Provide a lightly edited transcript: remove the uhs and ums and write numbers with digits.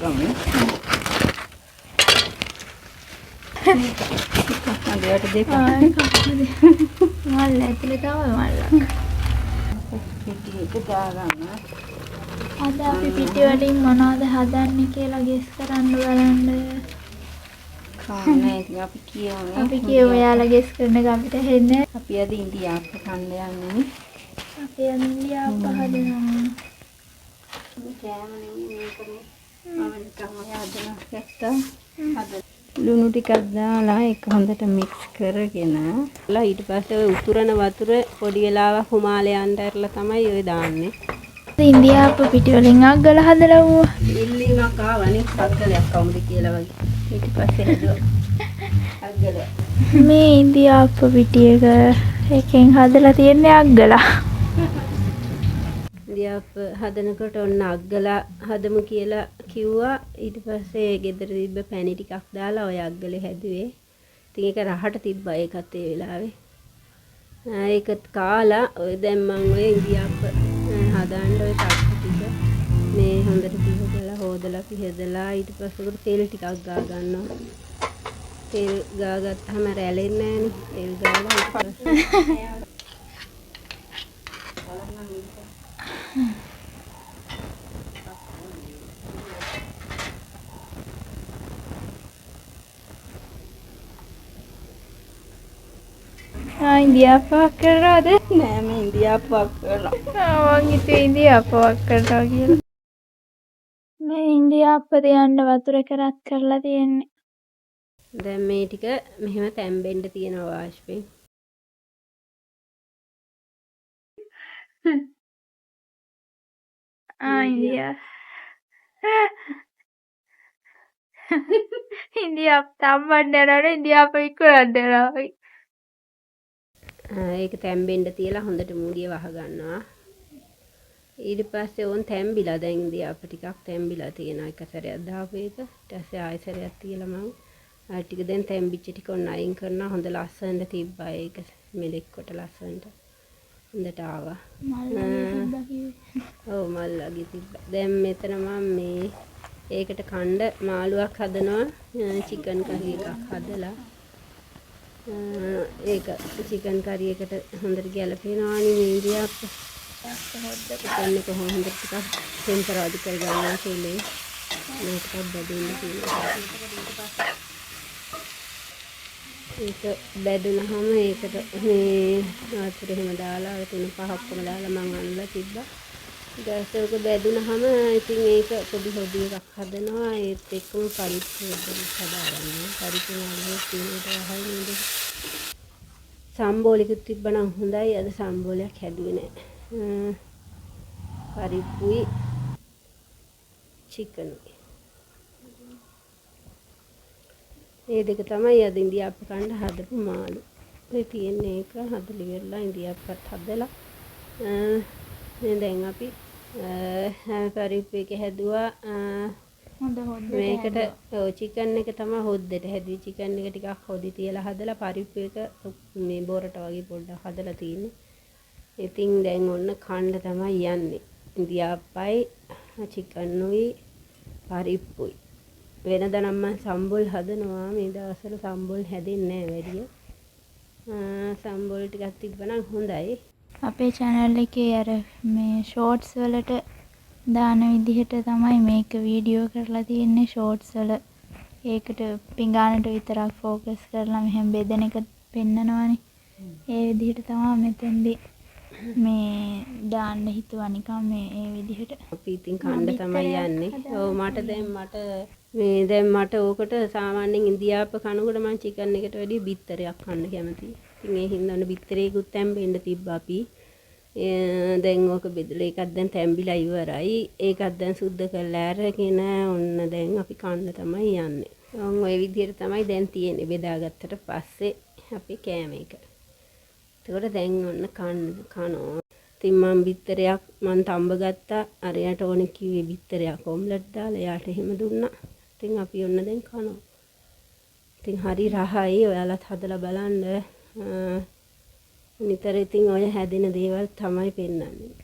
ගමු. මල්ලට දෙක. මල්ල ඇතුලේ තමයි මල්ලක්. පිටියට දාගන්න. අද අපි පිටි වලින් මොනවද හදන්නේ කියලා ගෙස් කරන්න බලන්න. කානේ ඉතින් අපි කියමු. අපි කියමු යාලා ගෙස් කරන එක අපිට හෙන්නේ. අපි අද ඉන්දියාප්ප කන්න යන්නේ. අපි අද ඉන්දියාප්ප හදනවා. මේ කෑම නෙමෙයි මේකනේ. මම නිකන් ඔය හදන ගත්තා. ලුණු ටිකක් දාලා ඒක හොඳට මික්ස් කරගෙන ඊට පස්සේ ඔය උතුරන වතුර පොඩි වෙලාවක් හුමාලේ යන්න ඇරලා තමයි ඔය දාන්නේ. ඉන්දියාප්ප පිටි වලින් අග්ගල හදලා වුණා. ඉල්ලීමක් ආවනේ අග්ගලයක් කවුද කියලා වගේ. ඊට පස්සේ හදුවා අග්ගල. මේ ඉන්දියාප්ප පිටි එකෙන් හදලා තියෙන්නේ අග්ගලා. ඉන්දියාප්ප හදනකොට ඔන්න අග්ගලා හදමු කියලා කිව්වා. ඊට පස්සේ ගෙදර තිබ්බ පැණි ටිකක් දාලා ඔය අග්ගලේ හැදුවේ. ඉතින් ඒක රහට තිබ්බා ඒකත් ඒ වෙලාවේ. ඒකත් කාලා ඔය දැන් මම ඔය ඉන්දියාප්ප හදාන්න ඔය තට්ටු ටික මේ හොඳට පිහදලා හොදලා පිහදලා ඊට පස්සේ උඩ තෙල් ටිකක් ගා ගන්නවා. තෙල් ගාගත්තාම රැළෙන්නේ නැහනේ. තෙල් ගාලා ඊට පස්සේ ඉන්දියාප්පක් කරනවද? නෑ මේ ඉන්දියාප්පක් කරනවා. මං හිතුවේ ඉන්දියාප්පක් කරනවා කියලා. මේ ඉන්දියාප්ප තියන්න වතුර කරත් කරලා තියෙන්නේ. දැන් මේ ටික මෙහෙම තැම්බෙන්න තියෙනවා වාෂ්පෙන්. ඉන්දියාප්ප තම්බන්න යනවනේ ඉන්දියාප්ප විකුණන්න යනවා. ඒක තැම්බෙන්න තියලා හොඳට මූඩිය වහ ගන්නවා. ඊට පස්සේ ඕන් තැම්බිලා දැන් ඉන්දියාප්ප ටිකක් තැම්බිලා තියෙනවා. එක සැරයක් දාපු එක. ඊට පස්සේ ආයෙ සැරයක් තියලා මම ආයෙ ටික දැන් තැම්බිච්ච ටික ඔන්න අයින් කරනවා. හොඳ ලස්සනට තිබ්බා ඒක මෙලෙක් කොට ලස්සනට. හොඳට ආවා. ඔව් මල්ලගේ තිබ්බා. දැන් මෙතන මම මේ ඒකට කණ්ඩ මාළුවක් හදනවා. චිකන් කරි එකක් හදලා. ඒක චිකන් කරි එකට හොඳට ගැලපෙනවානේ මේ ඉන්දියාප්ප. චිකන් එක හොඳට ටිකක් ටෙම්පරාදු කරගන්නවා තෙලේ. මේකත් බැදෙන්න තියෙනවා. ඒක බැදුනහම ඒකට මේ වතුර එහෙම දාලා 3-5ක්ම දාලා මං අල්ලලා තිබ්බා. ඊට ඒක බැදුනහම ඉතින් ඒක පොඩි හොඩි එකක් හදනවා. ඒත් එක්කම පරිප්පු හදාගන්නවා. පරිප්පු වලේ තියෙනට වහයි නේද? සම්බෝලෙකුත් තිබ්බනම් හොඳයි. අද සම්බෝලයක් හැදුවේ නෑ. පරිප්පුයි චිකනුයි. මේ දෙක තමයි අද ඉන්දියාප්ප කන්න හදපු මාළු. ඒ තියෙන්නේ ඒක හදලා ඉවරලා ඉන්දියාප්පත් හදලා මේ දැන් අපි පරිප්පු එක හැදුවා. මේකට ඔව් චිකන් එක තමයි හොද්දට හැදුවේ. චිකන් එක ටිකක් හොදි තියලා හදලා පරිප්පු එක මේ බොරට වගේ පොඩ්ඩක් හදලා තියෙන්නේ. ඉතින් දැන් ඔන්න කන්න තමයි යන්නේ. ඉන්දියාප්පයි චිකන්ුයි පරිප්පුයි. වෙනදා නම් මම සම්බොල් හදනවා. මේ දවස්වල සම්බොල් හැදෙන්නේ නැහැ වැඩිය. සම්බොල් ටිකක් තිබ්බනම් හොඳයි. අපේ channel එකේ අර මේ shorts වලට දාන විදිහට තමයි මේක වීඩියෝ කරලා තියෙන්නේ. shorts වල ඒකට පිඟානට විතරක් ફોකස් කරලා මෙහෙම බෙදෙන එක පෙන්නනවානේ. ඒ විදිහට තමයි මෙතෙන්දී මේ දාන්න හිතුවා නිකන් මේ ඒ විදිහට. අපි ඉතින් කන්න තමයි යන්නේ. ඔව් දැන් මට ඕකට සාමාන්‍යයෙන් ඉන්දියාප්ප කනකොට මම චිකන් එකට වැඩිය බිත්තරයක් කන්න කැමතියි. ඉතින් ඒ හින්දා බිත්තරේකුත් තැම්බෙන්න තිබ්බා අපි. දැන් ඕක බෙදලා ඒකත් දැන් තැම්බිලා ඉවරයි. ඒකත් දැන් සුද්ධ කරලා අරගෙන ඔන්න දැන් අපි කන්න තමයි යන්නේ. ඔය විදිහට තමයි දැන් තියෙන්නේ. බෙදාගත්තට පස්සේ අපි කෑම එක. එතකොට දැන් ඔන්න කනවා. ඉතින් මම බිත්තරයක් මම තඹ ගත්තා. අරයට ඕනේ කිව්වේ බිත්තරයක් ඔම්ලට් දාලා. එයාට එහෙම දුන්නා. ඉතින් අපි ඔන්න දැන් කනවා. ඉතින් හරි රහයි. ඔයාලත් හදලා බලන්න. නිතර ඉතින් ඔය හැදෙන දේවල් තමයි පෙන්වන්නේ.